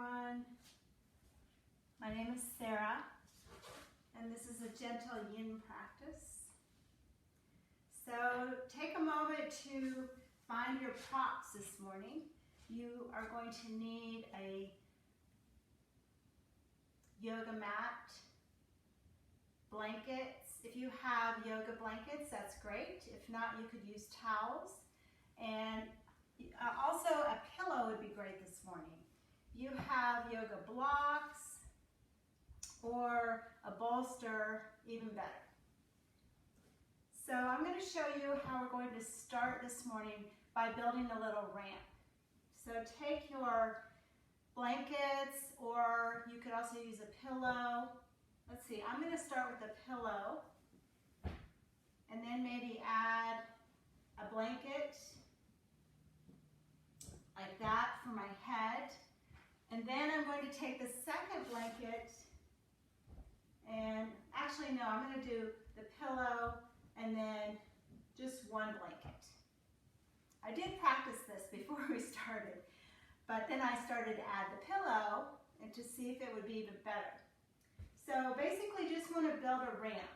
everyone. My name is Sara, and this is a gentle yin practice. So take a moment to find your props this morning. You are going to need a yoga mat, blankets. If you have yoga blankets, that's great. If not, you could use towels. And also a pillow would be great this morning. You have yoga blocks or a bolster, even better. So I'm going to show you how we're going to start this morning by building a little ramp. So take your blankets, or you could also use a pillow. Let's see, I'm going to start with a pillow and then maybe add a blanket like that for my head. And then I'm going to take the second blanket and actually no, I'm going to do the pillow and then just one blanket. I did practice this before we started, but then I started to add the pillow and to see if it would be even better. So basically just want to build a ramp.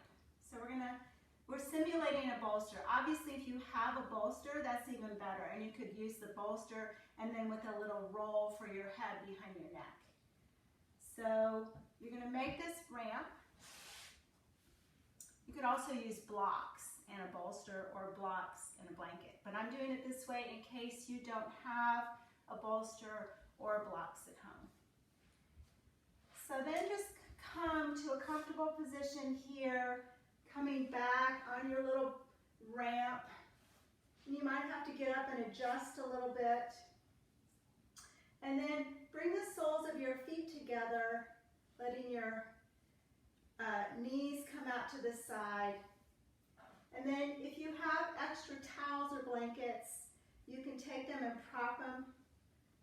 So we're simulating a bolster. Obviously if you have a bolster, that's even better, and you could use the bolster and then with a little roll for your head behind your neck. So you're going to make this ramp. You could also use blocks and a bolster or blocks and a blanket, but I'm doing it this way in case you don't have a bolster or blocks at home. So then just come to a comfortable position here, coming back on your little ramp. You might have to get up and adjust a little bit. And then bring the soles of your feet together, letting your knees come out to the side. And then if you have extra towels or blankets, you can take them and prop them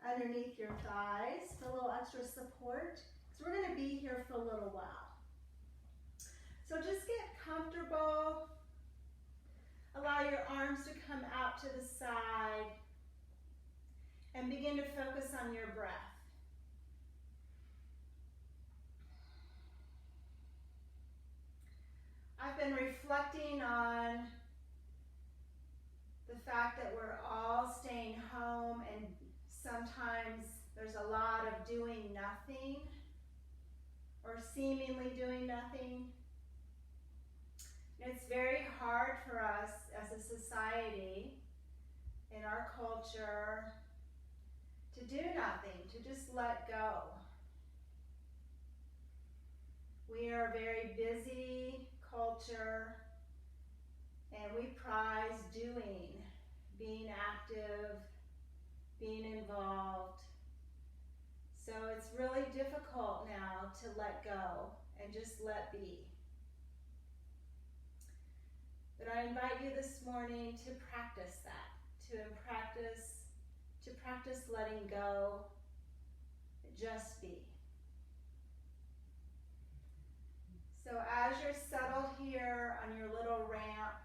underneath your thighs for a little extra support. So we're going to be here for a little while. So just get comfortable. Allow your arms to come out to the side. And begin to focus on your breath. I've been reflecting on the fact that we're all staying home, and sometimes there's a lot of doing nothing or seemingly doing nothing. It's very hard for us as a society, in our culture, to do nothing, to just let go. We are a very busy culture, and we prize doing, being active, being involved. So it's really difficult now to let go and just let be. But I invite you this morning to practice that, to practice letting go, just be. So as you're settled here on your little ramp,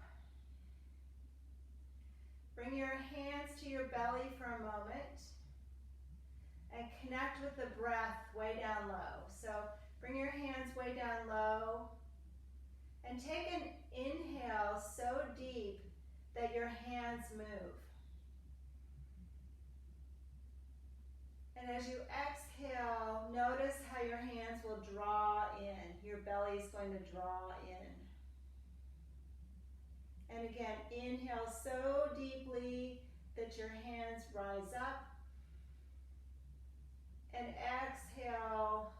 bring your hands to your belly for a moment and connect with the breath way down low. So bring your hands way down low and take an inhale so deep that your hands move. And as you exhale, notice how your hands will draw in. Your belly is going to draw in. And again, inhale so deeply that your hands rise up. And exhale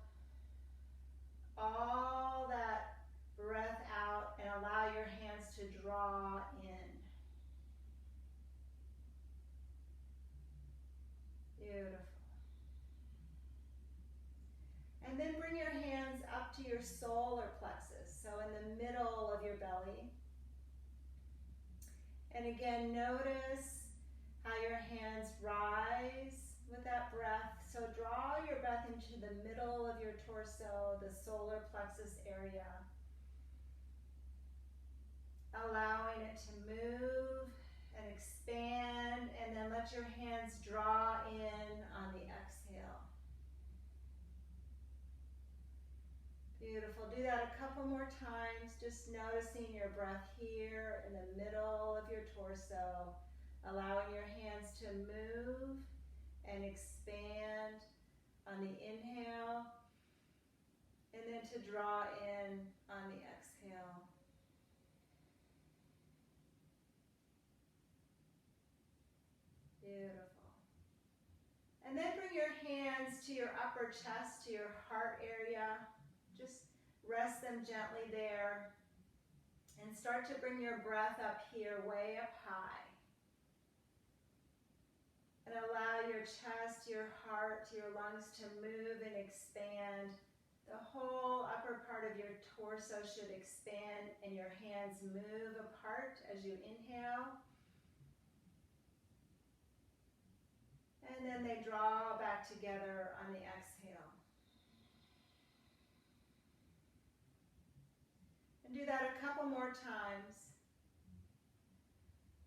all that breath out and allow your hands to draw in. Beautiful. And then bring your hands up to your solar plexus, so in the middle of your belly. And again, notice how your hands rise with that breath. So draw your breath into the middle of your torso, the solar plexus area. Allowing it to move and expand, and then let your hands draw in on the exhale. Beautiful. Do that a couple more times, just noticing your breath here in the middle of your torso, allowing your hands to move and expand on the inhale, and then to draw in on the exhale. Beautiful. And then bring your hands to your upper chest, to your heart area. Just rest them gently there. And start to bring your breath up here, way up high. And allow your chest, your heart, your lungs to move and expand. The whole upper part of your torso should expand and your hands move apart as you inhale. And then they draw back together on the exhale. And do that a couple more times.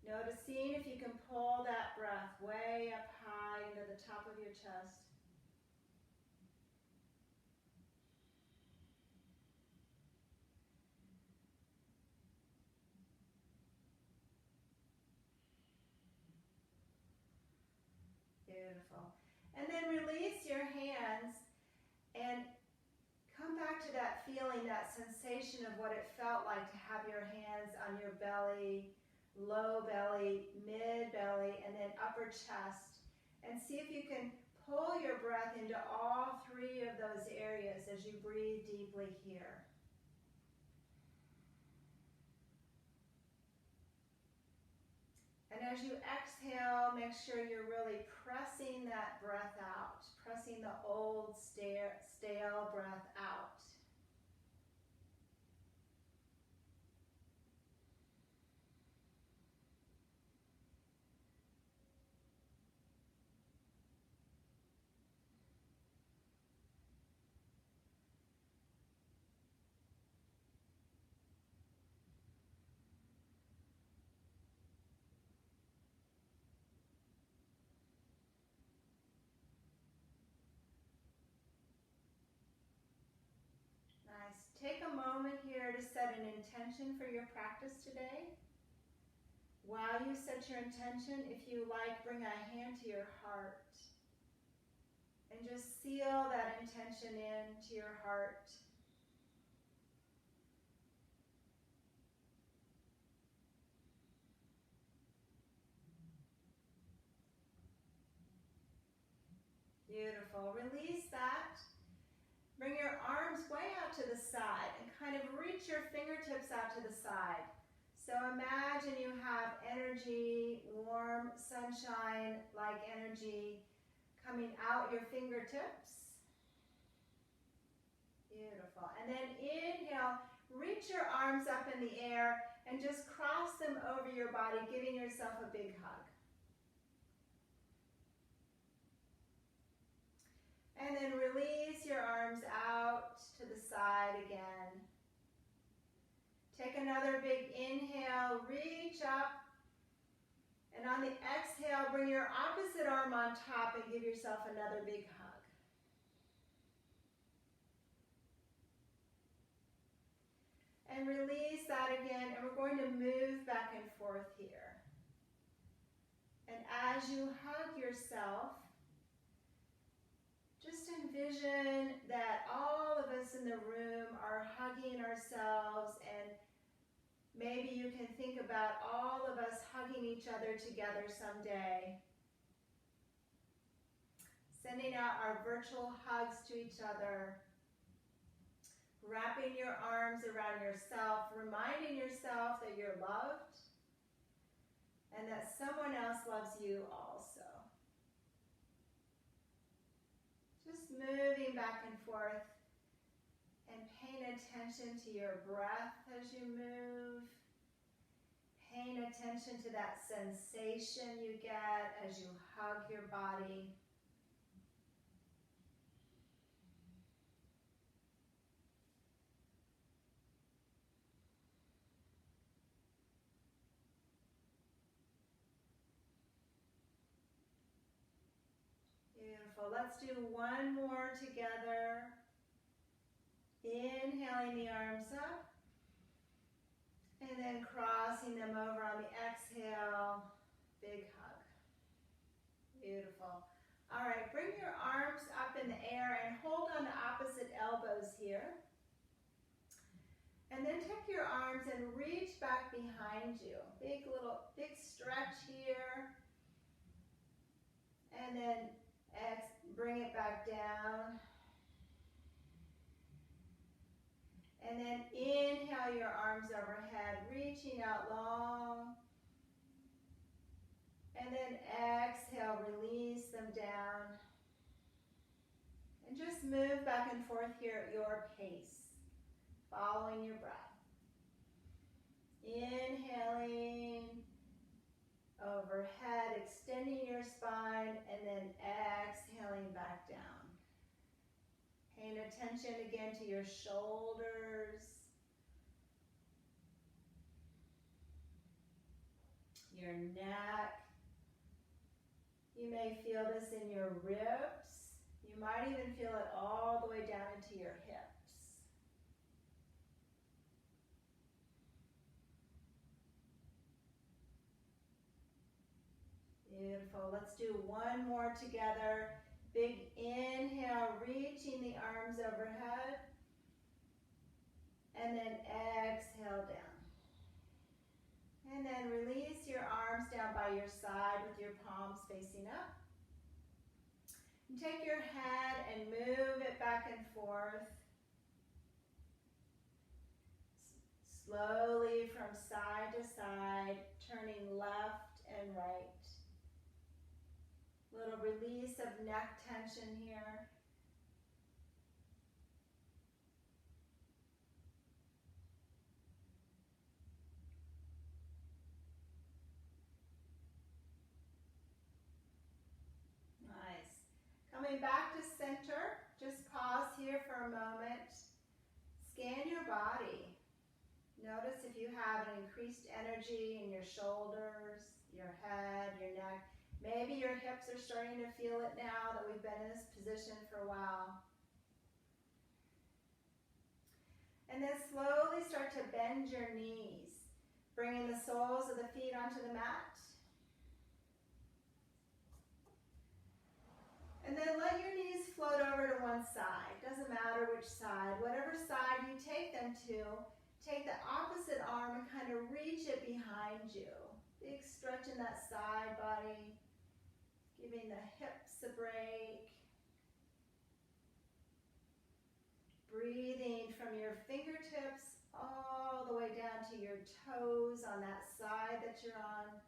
Noticing if you can pull that breath way up high into the top of your chest. Beautiful. And then release your hands and come back to that feeling, that sensation of what it felt like to have your hands on your belly, low belly, mid belly, and then upper chest. And see if you can pull your breath into all three of those areas as you breathe deeply here. And as you exhale, make sure you're really pressing that breath out, pressing the old stale breath out. Nice. Take a moment here to set an intention for your practice today. While you set your intention, if you like, bring a hand to your heart and just seal that intention into your heart. Beautiful. Release that. Bring your arms way out to the side and kind of reach your fingertips out to the side. So imagine you have energy, warm, sunshine-like energy coming out your fingertips. Beautiful. And then inhale, reach your arms up in the air and just cross them over your body, giving yourself a big hug. And then release your arms out to the side again. Take another big inhale, reach up. And on the exhale, bring your opposite arm on top and give yourself another big hug. And release that again, and we're going to move back and forth here. And as you hug yourself, just envision that all of us in the room are hugging ourselves, and maybe you can think about all of us hugging each other together someday. Sending out our virtual hugs to each other. Wrapping your arms around yourself, reminding yourself that you're loved and that someone else loves you also. Just moving back and forth and paying attention to your breath as you move. Paying attention to that sensation you get as you hug your body. Beautiful. Let's do one more together. Inhaling the arms up. And then crossing them over on the exhale. Big hug. Beautiful. All right, bring your arms up in the air and hold on the opposite elbows here. And then take your arms and reach back behind you. Big stretch here. And then bring it back down. And then inhale your arms overhead, reaching out long. And then exhale, release them down. And just move back and forth here at your pace, following your breath. Inhaling overhead, extending your spine, and then exhaling back down. Paying attention again to your shoulders, your neck. You may feel this in your ribs. You might even feel it all the way down into your hips. Beautiful. Let's do one more together. Big inhale, reaching the arms overhead. And then exhale down. And then release your arms down by your side with your palms facing up. And take your head and move it back and forth. Slowly from side to side, turning left and right. Little release of neck tension here. Nice. Coming back to center, just pause here for a moment. Scan your body. Notice if you have an increased energy in your shoulders, your head, your neck. Maybe your hips are starting to feel it now that we've been in this position for a while. And then slowly start to bend your knees, bringing the soles of the feet onto the mat. And then let your knees float over to one side. Doesn't matter which side. Whatever side you take them to, take the opposite arm and kind of reach it behind you. Big stretch in that side body. Giving the hips a break. Breathing from your fingertips all the way down to your toes on that side that you're on.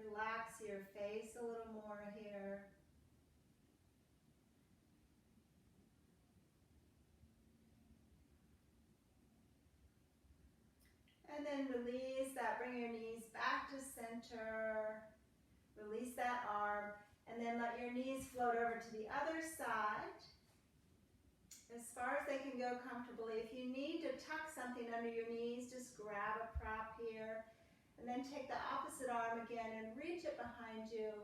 Relax your face a little more here. And then release that, bring your knees back to center. Release that arm, and then let your knees float over to the other side. As far as they can go comfortably. If you need to tuck something under your knees, just grab a prop here. And then take the opposite arm again and reach it behind you.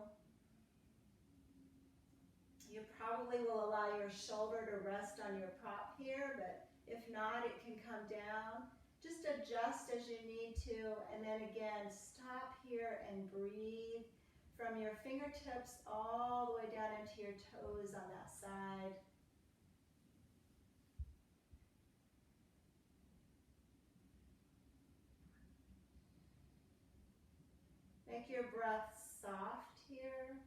You probably will allow your shoulder to rest on your prop here, but if not, it can come down. Just adjust as you need to, and then again, stop here and breathe from your fingertips all the way down into your toes on that side. Make your breath soft here.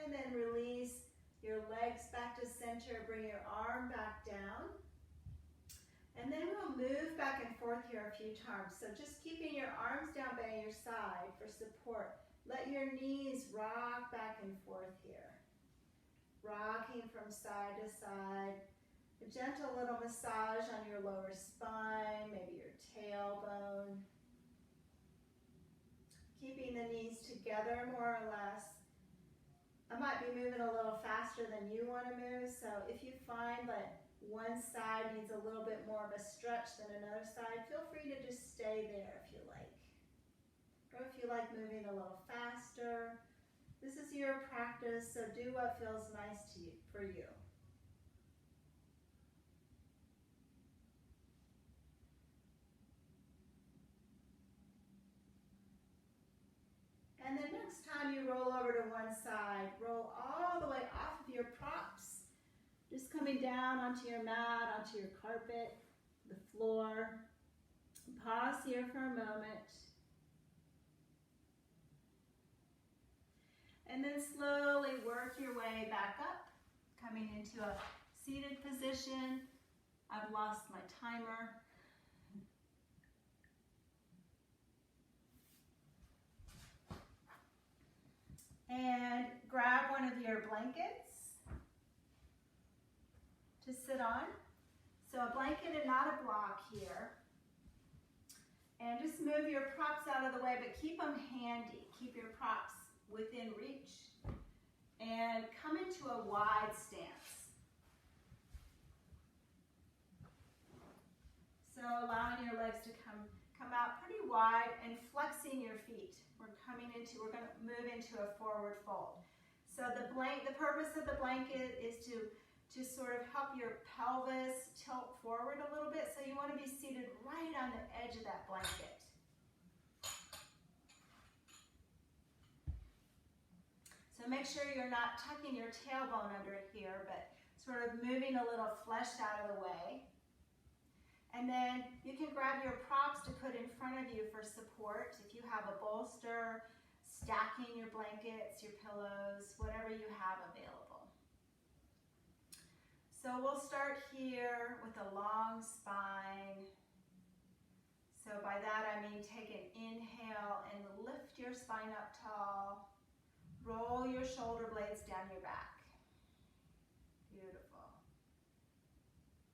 And then release your legs back to center. Bring your arm back down. And then we'll move back and forth here a few times. So just keeping your arms down by your side for support. Let your knees rock back and forth here. Rocking from side to side. A gentle little massage on your lower spine, maybe your tailbone. Keeping the knees together more or less. I might be moving a little faster than you want to move, so if you find that one side needs a little bit more of a stretch than another side, feel free to just stay there if you like. Or if you like moving a little faster. This is your practice, so do what feels nice to you, for you. And then next time you roll over to one side, roll all the way off of your props. Just coming down onto your mat, onto your carpet, the floor. Pause here for a moment. And then slowly work your way back up, coming into a seated position. I've lost my timer. And grab one of your blankets to sit on. So a blanket and not a block here. And just move your props out of the way, but keep them handy. Keep your props within reach. And come into a wide stance. So allowing your legs to come out pretty wide and flexing your feet. We're going to move into a forward fold. So the purpose of the blanket is to sort of help your pelvis tilt forward a little bit. So you want to be seated right on the edge of that blanket. So make sure you're not tucking your tailbone under it here, but sort of moving a little flesh out of the way. And then you can grab your props to put in front of you for support. If you have a bolster, stacking your blankets, your pillows, whatever you have available. So we'll start here with a long spine. So by that I mean take an inhale and lift your spine up tall. Roll your shoulder blades down your back. Beautiful.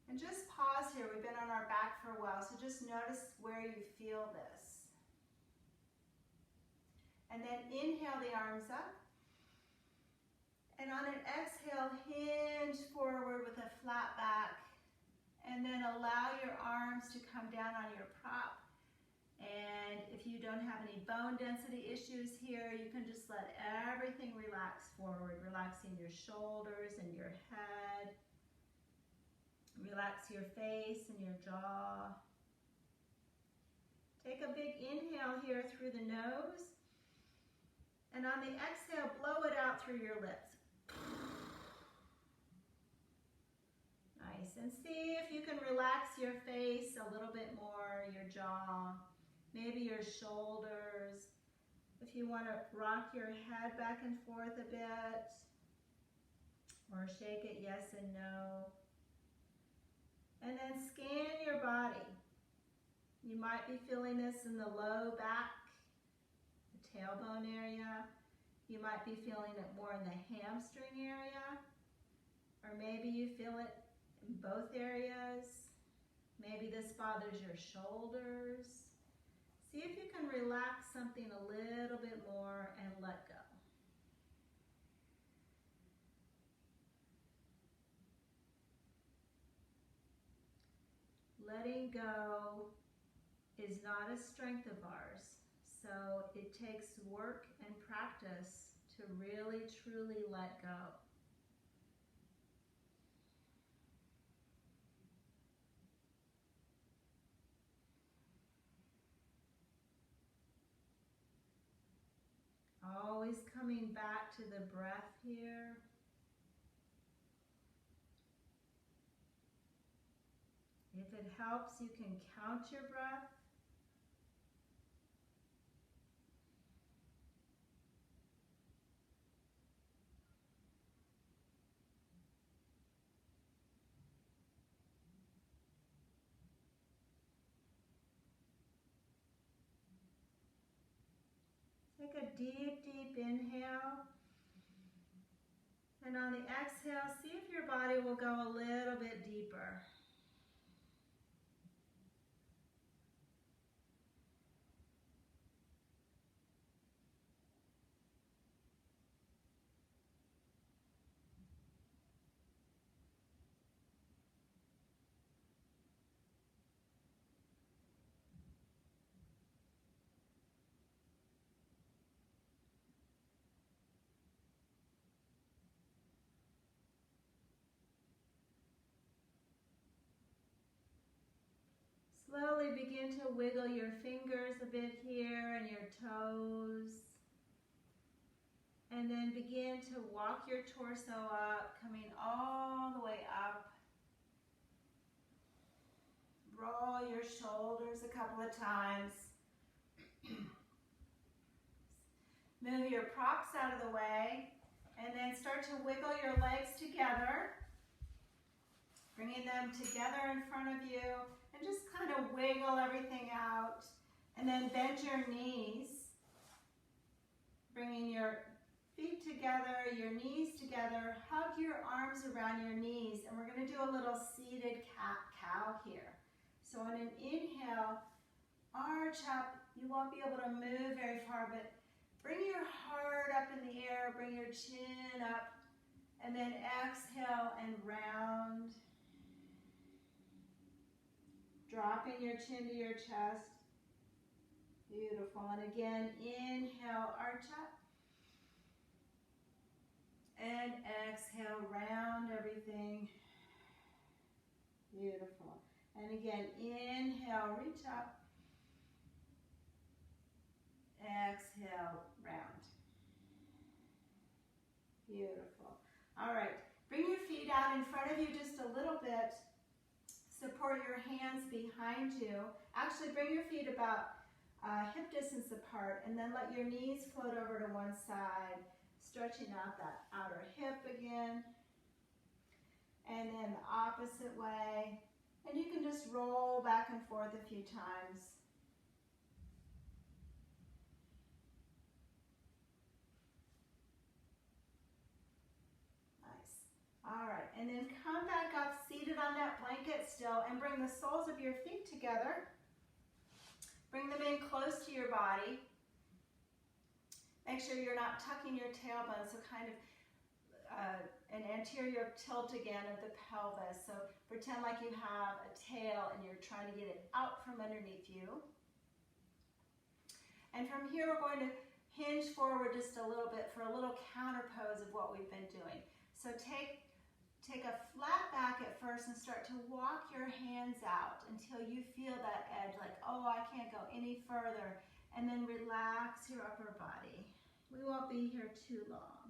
And just pause here. We've been on our back for a while, so just notice where you feel this. And then inhale the arms up. And on an exhale, hinge forward with a flat back. And then allow your arms to come down on your prop. And if you don't have any bone density issues here, you can just let everything relax forward, relaxing your shoulders and your head. Relax your face and your jaw. Take a big inhale here through the nose. And on the exhale, blow it out through your lips. Nice. And see if you can relax your face a little bit more, your jaw, maybe your shoulders. If you want to rock your head back and forth a bit, or shake it yes and no. And then scan your body. You might be feeling this in the low back, the tailbone area. You might be feeling it more in the hamstring area. Or maybe you feel it in both areas. Maybe this bothers your shoulders. See if you can relax something a little bit more and let go. Letting go is not a strength of ours, so it takes work and practice to really, truly let go. Always coming back to the breath here. If it helps, you can count your breath. Take a deep, deep inhale. And on the exhale, see if your body will go a little bit deeper. slowly begin to wiggle your fingers a bit here and your toes. And then begin to walk your torso up, coming all the way up. Roll your shoulders a couple of times. Move your props out of the way. And then start to wiggle your legs together. Bringing them together in front of you. And just kind of wiggle everything out. And then bend your knees. Bringing your feet together, your knees together. Hug your arms around your knees. And we're going to do a little seated cat-cow here. So on an inhale, arch up. You won't be able to move very far, but bring your heart up in the air. Bring your chin up. And then exhale and round. Dropping your chin to your chest. Beautiful. And again, inhale, arch up. And exhale, round everything. Beautiful. And again, inhale, reach up. Exhale, round. Beautiful. All right. Bring your feet out in front of you just a little bit. Support your hands behind you. Actually, bring your feet about hip distance apart, and then let your knees float over to one side, stretching out that outer hip again. And then the opposite way. And you can just roll back and forth a few times. Nice. All right, and then come back up, seated on that blanket still, and bring the soles of your feet together. Bring them in close to your body. Make sure you're not tucking your tailbone, so kind of an anterior tilt again of the pelvis. So pretend like you have a tail and you're trying to get it out from underneath you. And from here we're going to hinge forward just a little bit for a little counter pose of what we've been doing. So take a flat back at first and start to walk your hands out until you feel that edge, like, oh, I can't go any further. And then relax your upper body. We won't be here too long.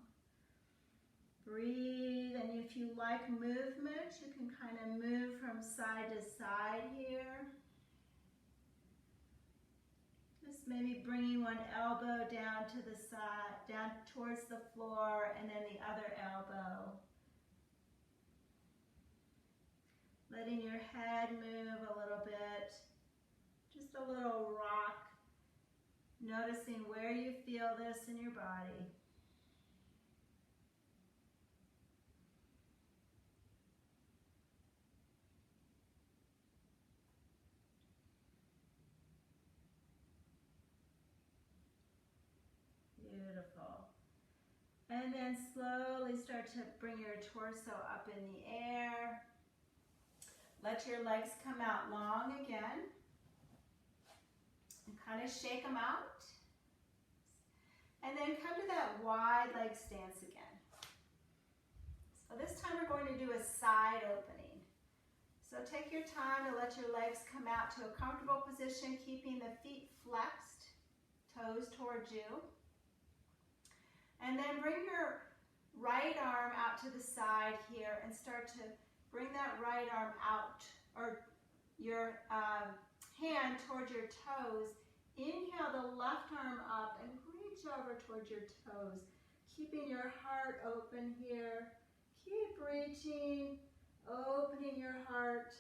Breathe, and if you like movement, you can kind of move from side to side here. Just maybe bringing one elbow down to the side, down towards the floor, and then the other elbow. Letting your head move a little bit. Just a little rock. Noticing where you feel this in your body. Beautiful. And then slowly start to bring your torso up in the air. Let your legs come out long again. And kind of shake them out. And then come to that wide leg stance again. So this time we're going to do a side opening. So take your time to let your legs come out to a comfortable position, keeping the feet flexed, toes towards you. And then bring your right arm out to the side here and start to bring that right arm out, or your hand towards your toes. Inhale the left arm up and reach over towards your toes, keeping your heart open here. Keep reaching, opening your heart.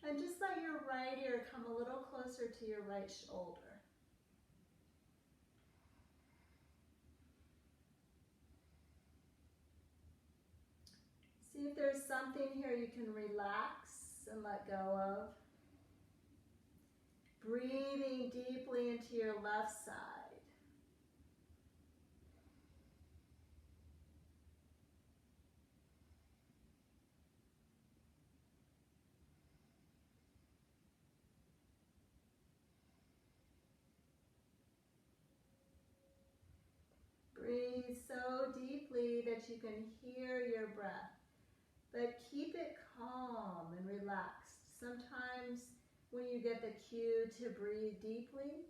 And just let your right ear come a little closer to your right shoulder. See if there's something here you can relax and let go of. Breathing deeply into your left side. Breathe so deeply that you can hear your breath, but keep it calm and relaxed. Sometimes when you get the cue to breathe deeply,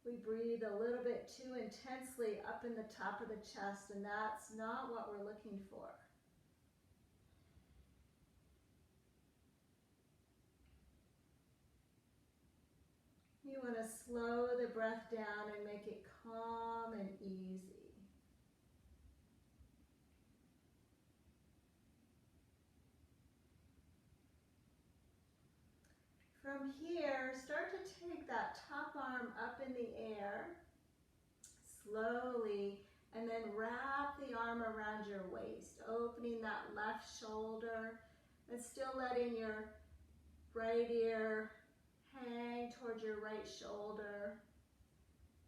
we breathe a little bit too intensely up in the top of the chest, and that's not what we're looking for. You want to slow the breath down and make it calm and easy. From here, start to take that top arm up in the air, slowly, and then wrap the arm around your waist, opening that left shoulder, and still letting your right ear hang towards your right shoulder.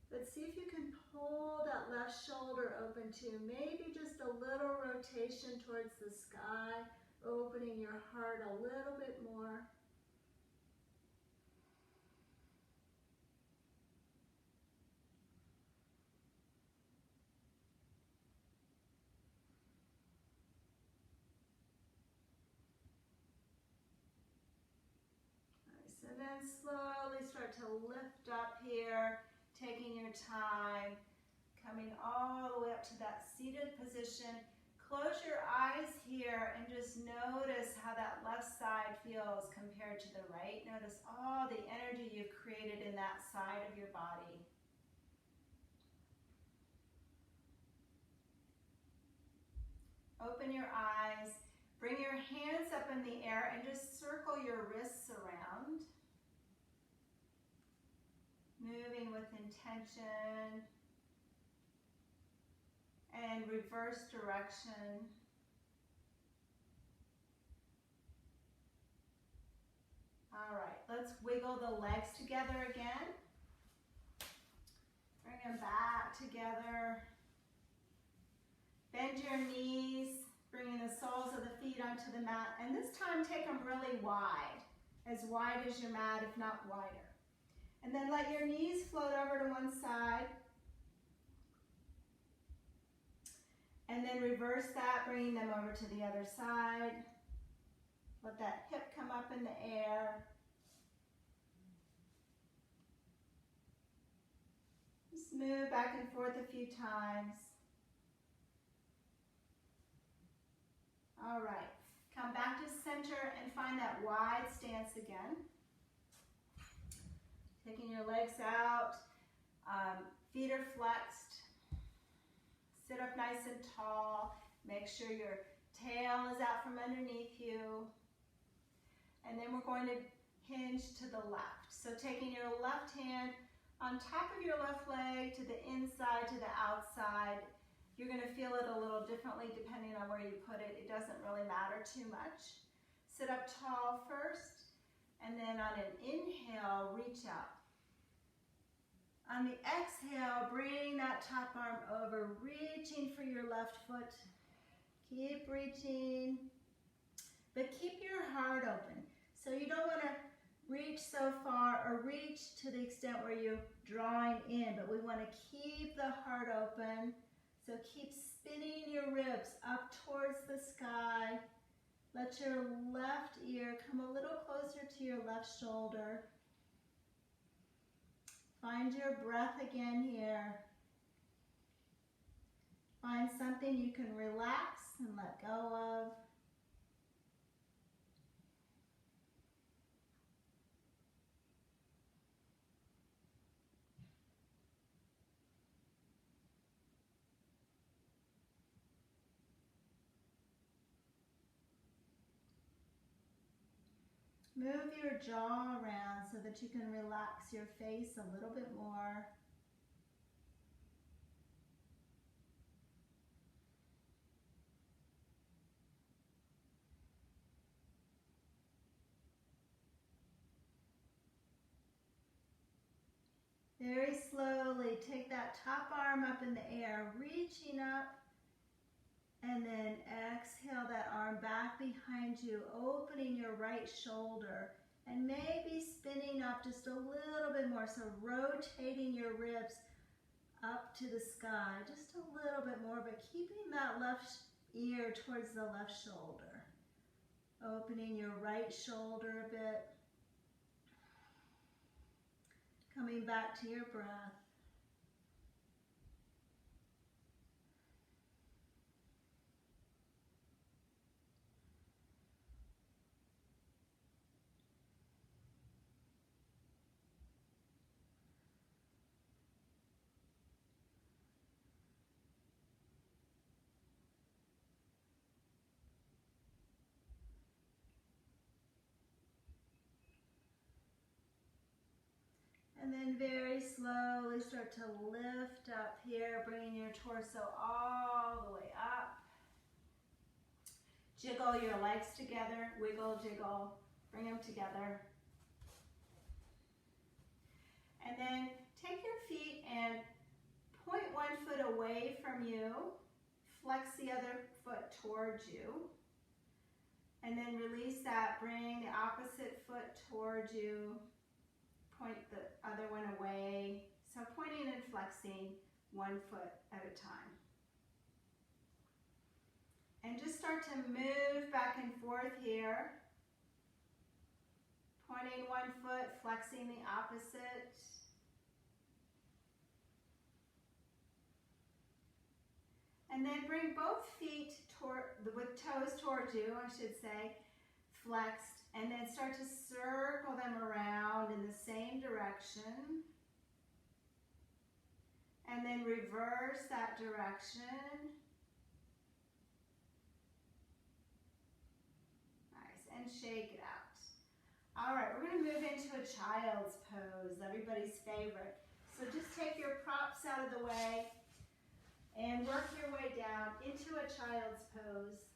But see if you can pull that left shoulder open too. Maybe just a little rotation towards the sky, opening your heart a little bit more. And then slowly start to lift up here, taking your time, coming all the way up to that seated position. Close your eyes here and just notice how that left side feels compared to the right. Notice all the energy you've created in that side of your body. Open your eyes. Bring your hands up in the air and just circle your wrists around. Moving with intention. And reverse direction. All right, let's wiggle the legs together again. Bring them back together. Bend your knees, bringing the soles of the feet onto the mat. And this time, take them really wide as your mat, if not wider. And then let your knees float over to one side. And then reverse that, bringing them over to the other side. Let that hip come up in the air. Just move back and forth a few times. All right, come back to center and find that wide stance again. Taking your legs out, feet are flexed. Sit up nice and tall. Make sure your tail is out from underneath you. And then we're going to hinge to the left. So taking your left hand on top of your left leg to the inside, to the outside. You're going to feel it a little differently depending on where you put it. It doesn't really matter too much. Sit up tall first, and then on an inhale, reach out. On the exhale, bring that top arm over, reaching for your left foot. Keep reaching, but keep your heart open. So you don't want to reach so far or reach to the extent where you're drawing in, but we want to keep the heart open. So keep spinning your ribs up towards the sky. Let your left ear come a little closer to your left shoulder. Find your breath again here. Find something you can relax and let go of. Move your jaw around so that you can relax your face a little bit more. Very slowly, take that top arm up in the air, reaching up. And then exhale that arm back behind you, opening your right shoulder and maybe spinning up just a little bit more. So rotating your ribs up to the sky, just a little bit more, but keeping that left ear towards the left shoulder. Opening your right shoulder a bit. Coming back to your breath. And then very slowly start to lift up here, bringing your torso all the way up. Jiggle your legs together, wiggle, jiggle, bring them together. And then take your feet and point one foot away from you, flex the other foot towards you, and then release that, bring the opposite foot towards you, point the other one away. So pointing and flexing one foot at a time. And just start to move back and forth here. Pointing one foot, flexing the opposite. And then bring both feet with toes towards you, I should say, flexed. And then start to circle them around in the same direction. And then reverse that direction. Nice, and shake it out. All right, we're gonna move into a child's pose, everybody's favorite. So just take your props out of the way and work your way down into a child's pose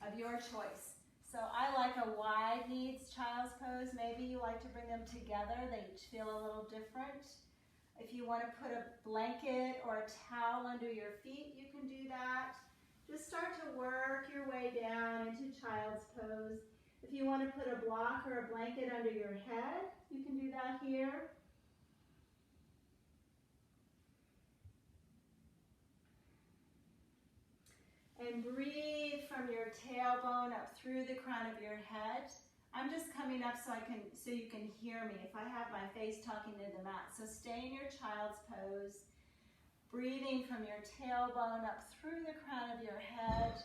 of your choice. So I like a wide knees child's pose. Maybe you like to bring them together. They each feel a little different. If you want to put a blanket or a towel under your feet, you can do that. Just start to work your way down into child's pose. If you want to put a block or a blanket under your head, you can do that here. And breathe from your tailbone up through the crown of your head. I'm just coming up so you can hear me if I have my face talking to the mat. So stay in your child's pose, breathing from your tailbone up through the crown of your head.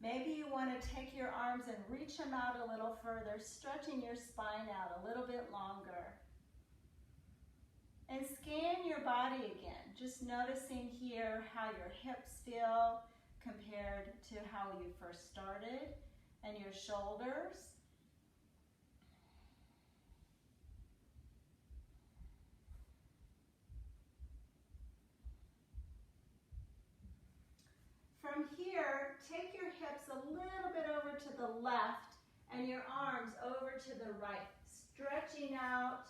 Maybe you want to take your arms and reach them out a little further, stretching your spine out a little bit longer. And scan your body again, just noticing here how your hips feel compared to how you first started, and your shoulders. From here, take your hips a little bit over to the left and your arms over to the right, stretching out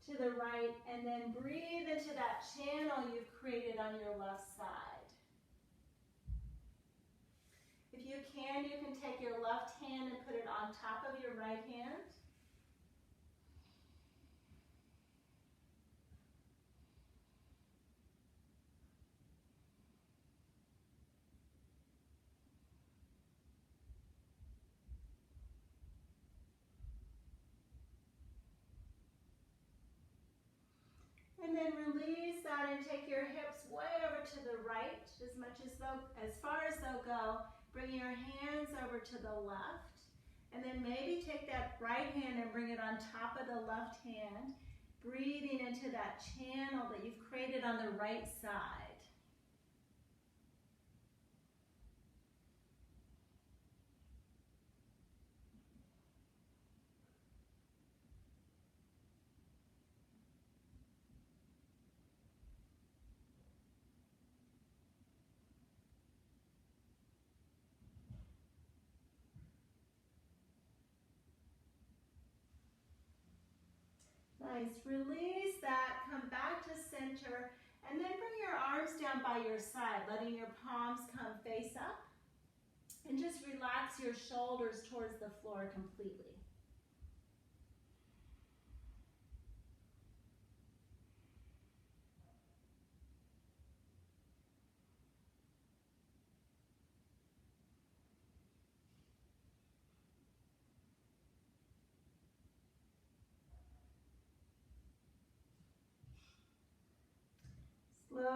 to the right, and then breathe into that channel you've created on your left side. If you can take your left hand and put it on top of your right hand. And then release that and take your hips way over to the right, as far as they'll go. Bring your hands over to the left. And then maybe take that right hand and bring it on top of the left hand, breathing into that channel that you've created on the right side. Nice, release that, come back to center, and then bring your arms down by your side, letting your palms come face up, and just relax your shoulders towards the floor completely.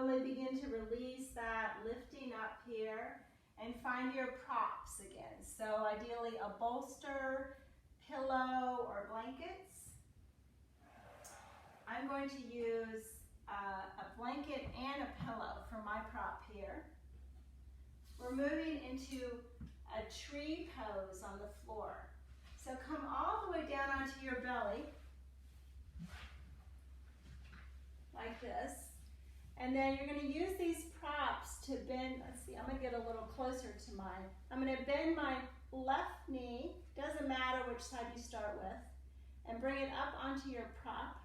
slowly begin to release that, lifting up here, and find your props again. So ideally a bolster, pillow, or blankets. I'm going to use a blanket and a pillow for my prop here. We're moving into a tree pose on the floor. So come all the way down onto your belly, like this. And then you're going to use these props to bend. Let's see, I'm going to get a little closer to mine. I'm going to bend my left knee, doesn't matter which side you start with, and bring it up onto your prop.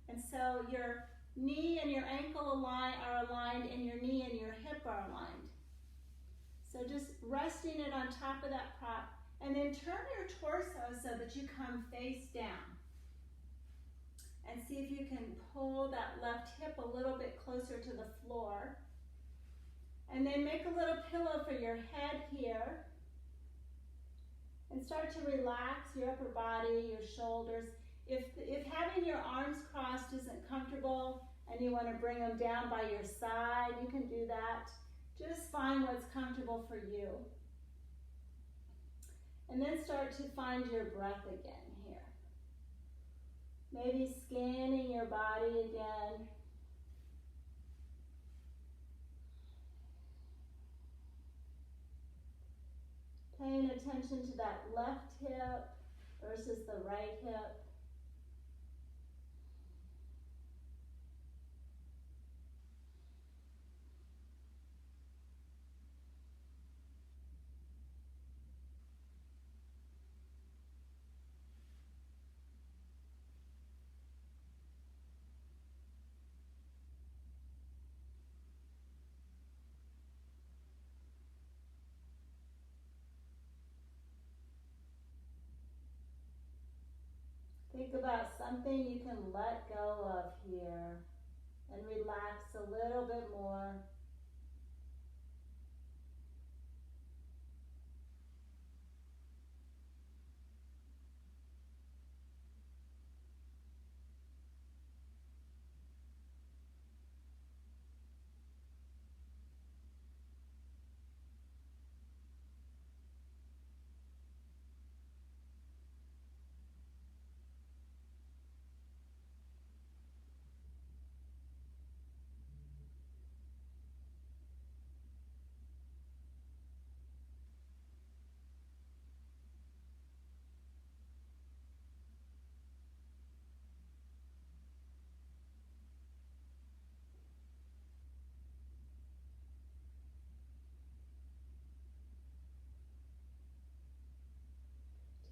And so your knee and your ankle are aligned, and your knee and your hip are aligned. So just resting it on top of that prop, and then turn your torso so that you come face down. And see if you can pull that left hip a little bit closer to the floor. And then make a little pillow for your head here. And start to relax your upper body, your shoulders. If having your arms crossed isn't comfortable and you want to bring them down by your side, you can do that. Just find what's comfortable for you. And then start to find your breath again here. Maybe scanning your body again. Paying attention to that left hip versus the right hip. Think about something you can let go of here and relax a little bit more.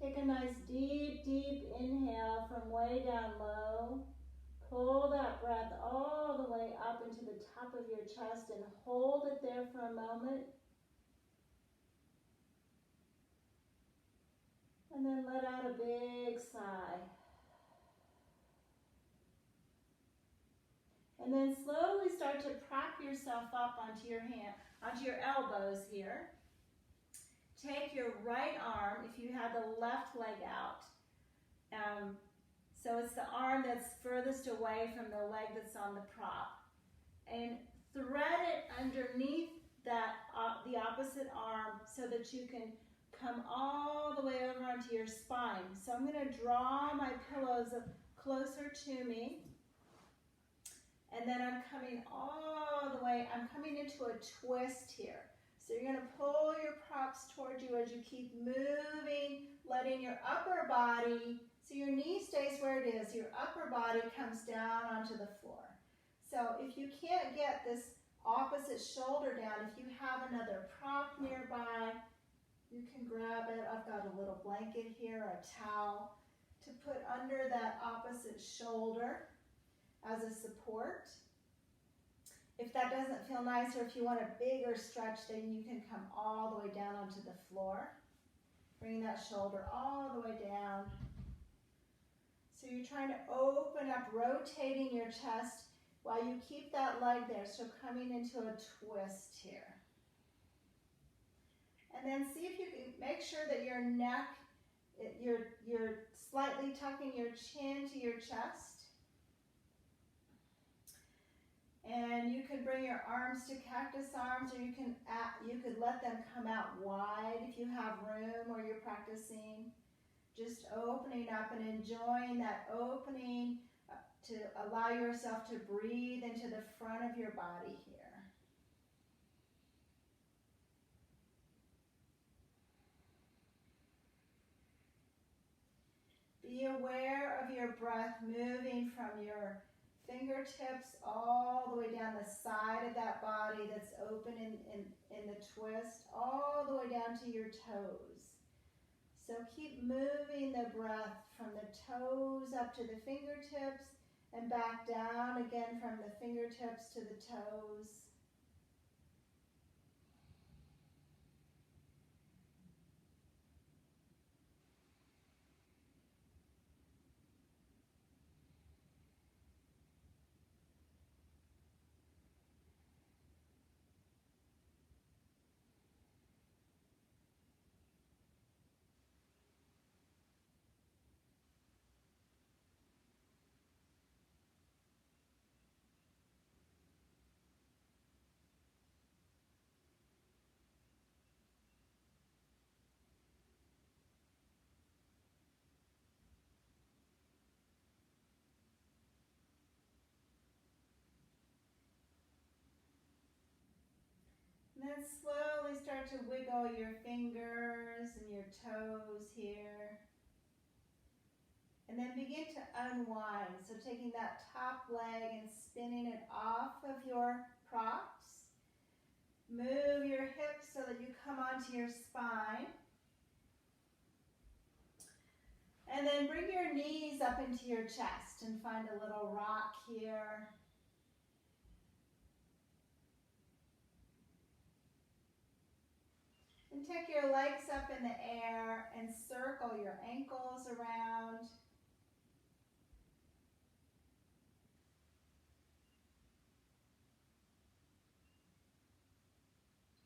Take a nice deep, deep inhale from way down low. Pull that breath all the way up into the top of your chest and hold it there for a moment. And then let out a big sigh. And then slowly start to prop yourself up onto your elbows here. Take your right arm, if you have the left leg out. So it's the arm that's furthest away from the leg that's on the prop. And thread it underneath that the opposite arm so that you can come all the way over onto your spine. So I'm going to draw my pillows closer to me. And then I'm coming all the way, I'm coming into a twist here. So you're going to pull your props towards you as you keep moving, letting your upper body, so your knee stays where it is, your upper body comes down onto the floor. So if you can't get this opposite shoulder down, if you have another prop nearby, you can grab it. I've got a little blanket here, a towel, to put under that opposite shoulder as a support. If that doesn't feel nice, or if you want a bigger stretch, then you can come all the way down onto the floor. Bring that shoulder all the way down. So you're trying to open up, rotating your chest while you keep that leg there. So coming into a twist here. And then see if you can make sure that your neck, you're slightly tucking your chin to your chest. And you can bring your arms to cactus arms, or you could let them come out wide if you have room or you're practicing. Just opening up and enjoying that opening to allow yourself to breathe into the front of your body here. Be aware of your breath moving from your fingertips all the way down the side of that body that's open in the twist, all the way down to your toes. So keep moving the breath from the toes up to the fingertips and back down again from the fingertips to the toes. And then slowly start to wiggle your fingers and your toes here. And then begin to unwind. So taking that top leg and spinning it off of your props. Move your hips so that you come onto your spine. And then bring your knees up into your chest and find a little rock here. And take your legs up in the air and circle your ankles around.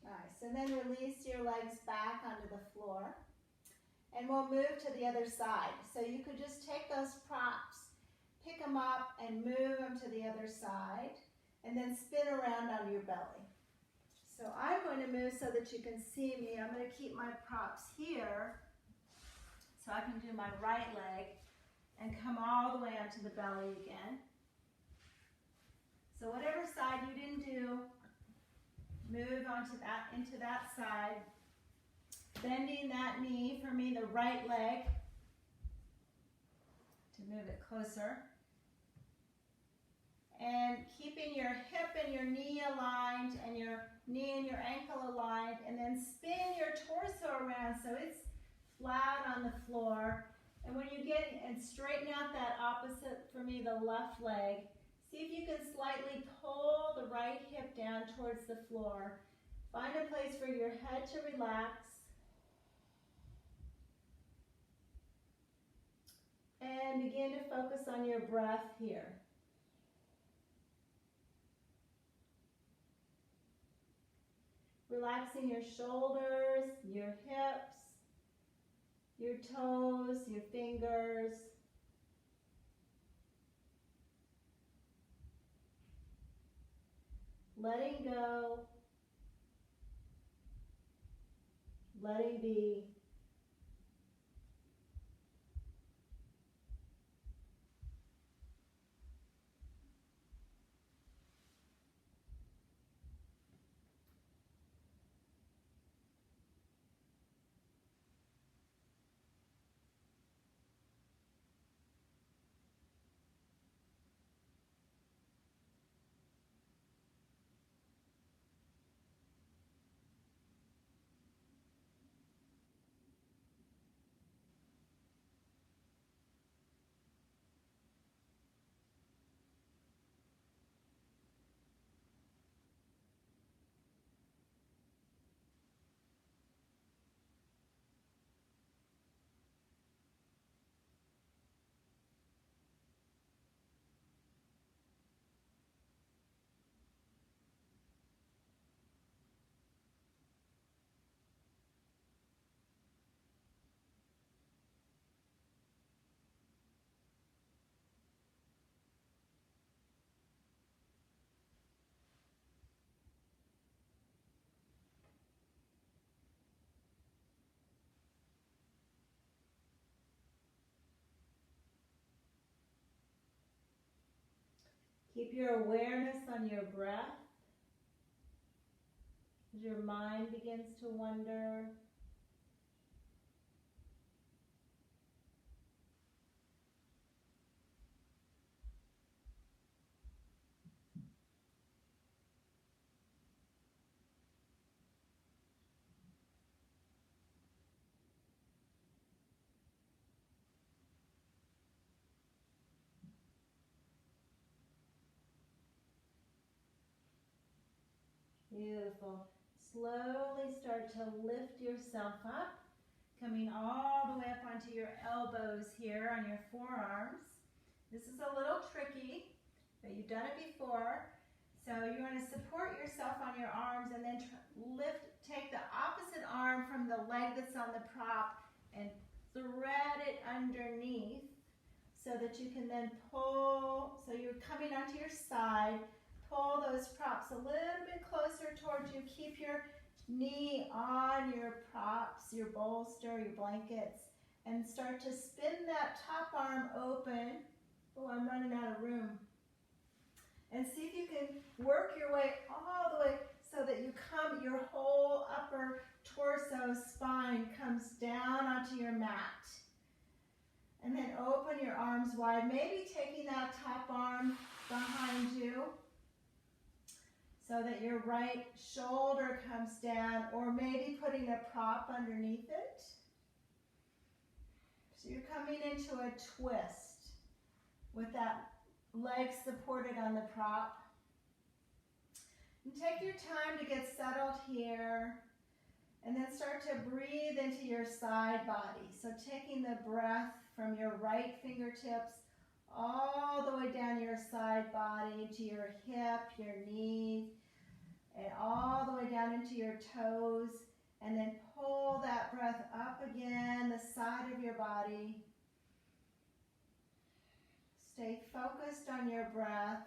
Nice. And then release your legs back onto the floor. And we'll move to the other side. So you could just take those props, pick them up, and move them to the other side. And then spin around on your belly. So I'm going to move so that you can see me. I'm going to keep my props here so I can do my right leg and come all the way onto the belly again. So whatever side you didn't do, move onto that, into that side. Bending that knee, for me, the right leg, to move it closer. And keeping your hip and your knee aligned and your knee and your ankle aligned, and then spin your torso around so it's flat on the floor. And when you get and straighten out that opposite, for me, the left leg, see if you can slightly pull the right hip down towards the floor. Find a place for your head to relax. And begin to focus on your breath here. Relaxing your shoulders, your hips, your toes, your fingers. Letting go. Letting be. Keep your awareness on your breath as your mind begins to wander. Beautiful. Slowly start to lift yourself up, coming all the way up onto your elbows here on your forearms. This is a little tricky, but you've done it before. So you're going to support yourself on your arms and then take the opposite arm from the leg that's on the prop and thread it underneath so that you can then pull, so you're coming onto your side. Pull those props a little bit closer towards you. Keep your knee on your props, your bolster, your blankets, and start to spin that top arm open. Oh, I'm running out of room. And see if you can work your way all the way so that your whole upper torso spine comes down onto your mat. And then open your arms wide, maybe taking that top arm behind you, so that your right shoulder comes down, or maybe putting a prop underneath it. So you're coming into a twist with that leg supported on the prop. And take your time to get settled here, and then start to breathe into your side body. So taking the breath from your right fingertips all the way down your side body to your hip, your knees, and all the way down into your toes, and then pull that breath up again, the side of your body. Stay focused on your breath.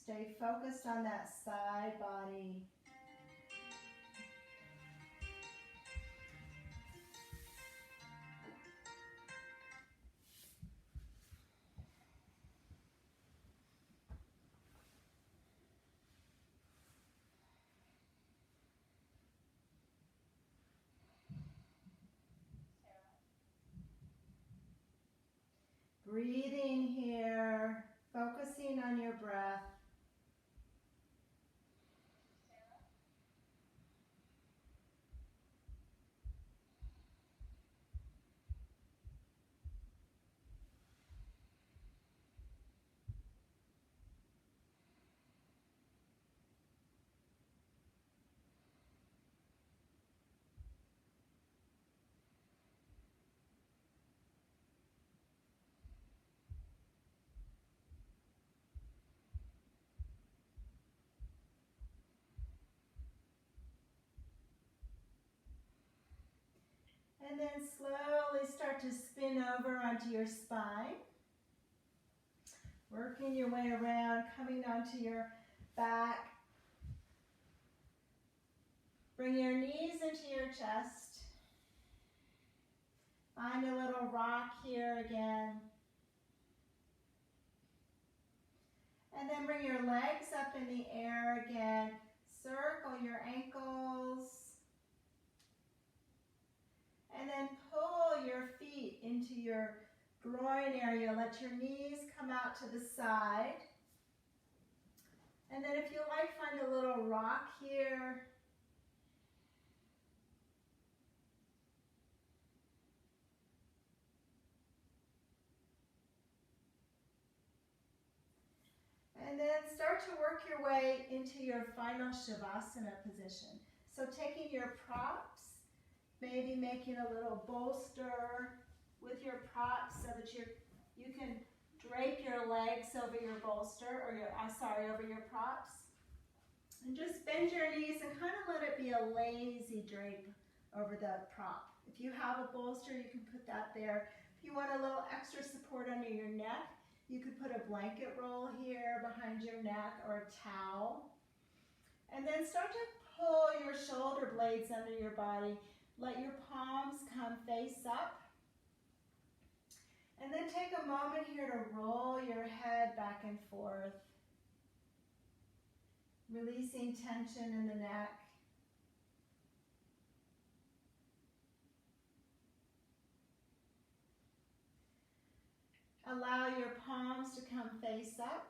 Stay focused on that side body. Breathing here, focusing on your breath. And then slowly start to spin over onto your spine. Working your way around, coming onto your back. Bring your knees into your chest. Find a little rock here again. And then bring your legs up in the air again. Circle your ankles. And then pull your feet into your groin area. Let your knees come out to the side. And then if you like, find a little rock here. And then start to work your way into your final Shavasana position. So taking your props, maybe making a little bolster with your props so that you can drape your legs over your bolster, or over your props. And just bend your knees and kind of let it be a lazy drape over the prop. If you have a bolster, you can put that there. If you want a little extra support under your neck, you could put a blanket roll here behind your neck, or a towel. And then start to pull your shoulder blades under your body. Let your palms come face up. And then take a moment here to roll your head back and forth. Releasing tension in the neck. Allow your palms to come face up.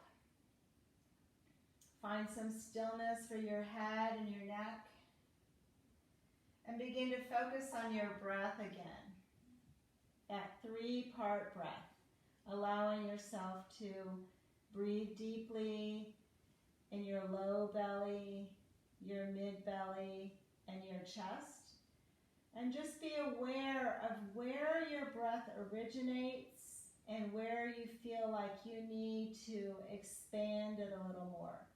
Find some stillness for your head and your neck. And begin to focus on your breath again. That 3-part breath. Allowing yourself to breathe deeply in your low belly, your mid belly, and your chest. And just be aware of where your breath originates and where you feel like you need to expand it a little more.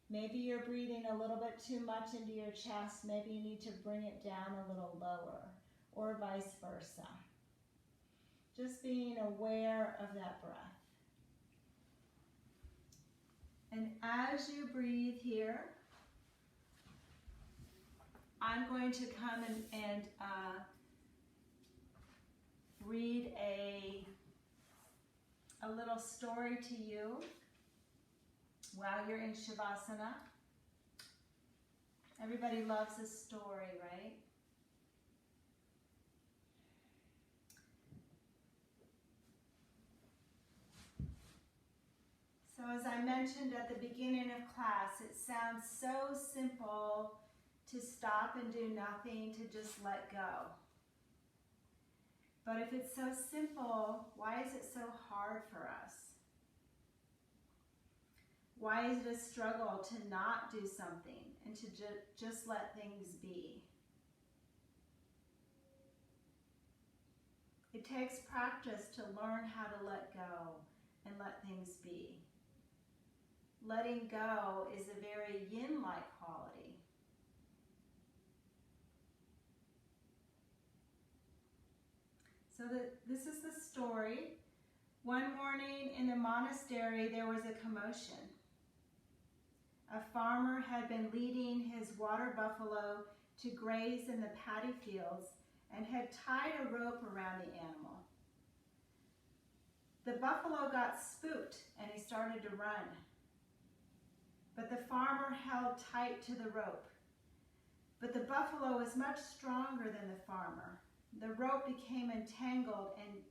Maybe you're breathing a little bit too much into your chest. Maybe you need to bring it down a little lower, or vice versa. Just being aware of that breath. And as you breathe here, I'm going to come and read a little story to you while you're in Shavasana. Everybody loves a story, right? So as I mentioned at the beginning of class, it sounds so simple to stop and do nothing, to just let go. But if it's so simple, why is it so hard for us? Why is it a struggle to not do something and to just let things be? It takes practice to learn how to let go and let things be. Letting go is a very yin-like quality. So this is the story. One morning in the monastery, there was a commotion. A farmer had been leading his water buffalo to graze in the paddy fields and had tied a rope around the animal. The buffalo got spooked and he started to run. But the farmer held tight to the rope. But the buffalo was much stronger than the farmer. The rope became entangled and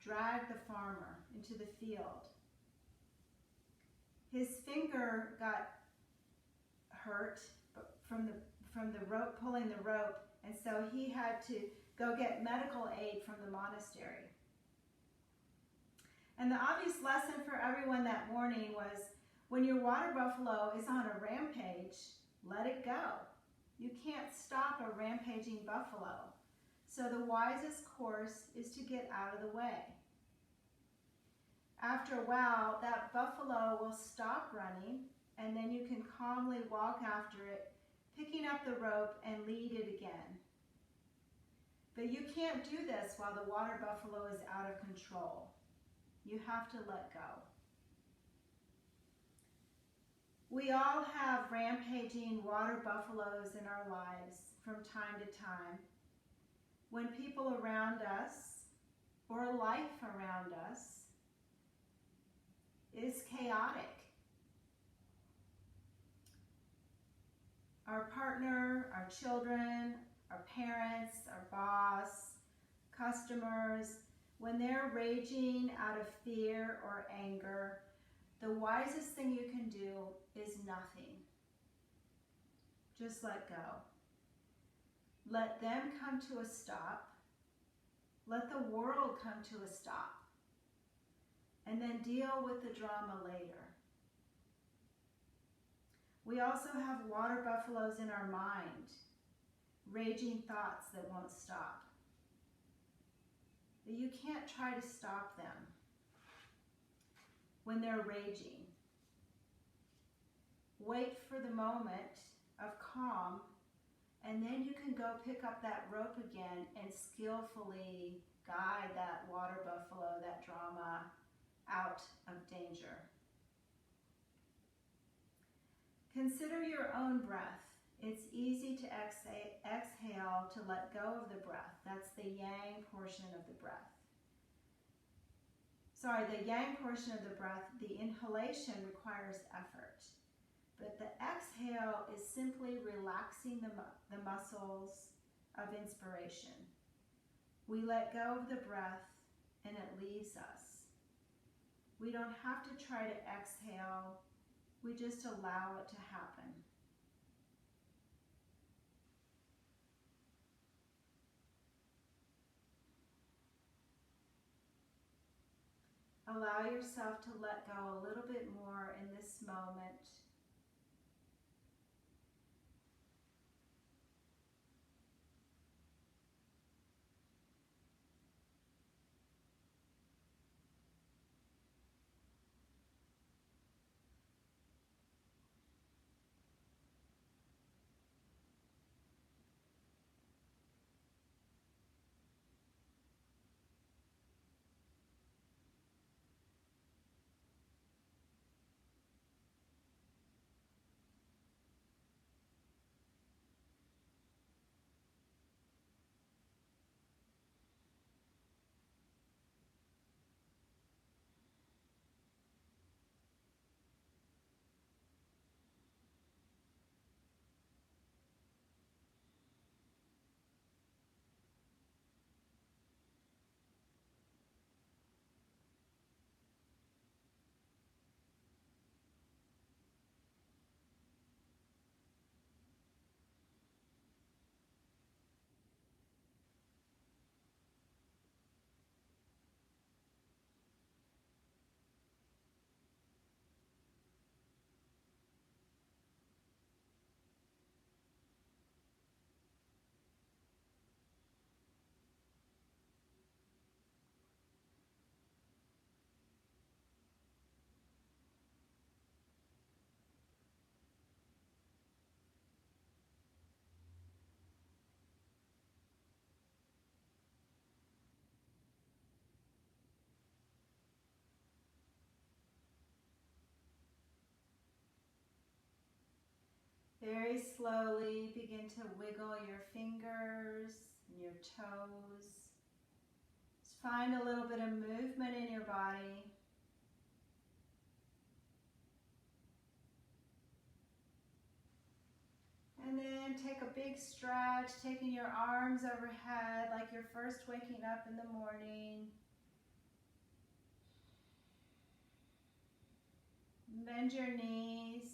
dragged the farmer into the field. His finger got hurt from the rope, pulling the rope, and so he had to go get medical aid from the monastery. And the obvious lesson for everyone that morning was, when your water buffalo is on a rampage, let it go. You can't stop a rampaging buffalo. So the wisest course is to get out of the way. After a while, that buffalo will stop running, and then you can calmly walk after it, picking up the rope and lead it again. But you can't do this while the water buffalo is out of control. You have to let go. We all have rampaging water buffaloes in our lives from time to time. When people around us, or life around us, is chaotic. Our partner, our children, our parents, our boss, customers, when they're raging out of fear or anger, the wisest thing you can do is nothing. Just let go. Let them come to a stop. Let the world come to a stop. And then deal with the drama later. We also have water buffaloes in our mind, raging thoughts that won't stop. But you can't try to stop them when they're raging. Wait for the moment of calm, and then you can go pick up that rope again and skillfully guide that water buffalo, that drama, out of danger. Consider your own breath. It's easy to exhale to let go of the breath. That's the yang portion of the breath. The yang portion of the breath, the inhalation requires effort. But the exhale is simply relaxing the muscles of inspiration. We let go of the breath and it leaves us. We don't have to try to exhale. We just allow it to happen. Allow yourself to let go a little bit more in this moment. Very slowly begin to wiggle your fingers and your toes. Just find a little bit of movement in your body. And then take a big stretch, taking your arms overhead like you're first waking up in the morning. Bend your knees.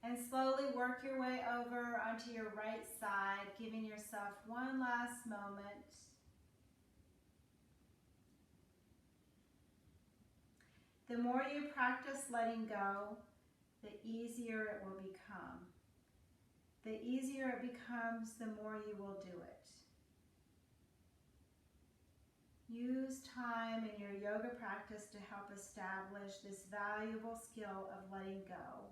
And slowly work your way over onto your right side, giving yourself one last moment. The more you practice letting go, the easier it will become. The easier it becomes, the more you will do it. Use time in your yoga practice to help establish this valuable skill of letting go.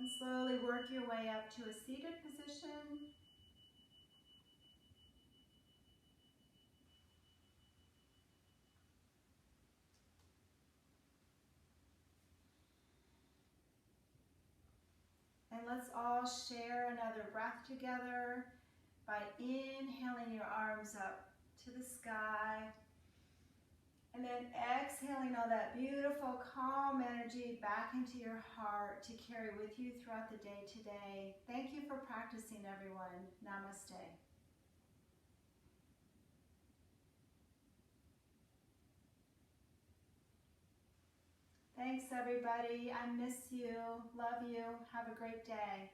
And slowly work your way up to a seated position. And let's all share another breath together by inhaling your arms up to the sky. And then exhaling all that beautiful, calm energy back into your heart to carry with you throughout the day today. Thank you for practicing, everyone. Namaste. Thanks, everybody. I miss you. Love you. Have a great day.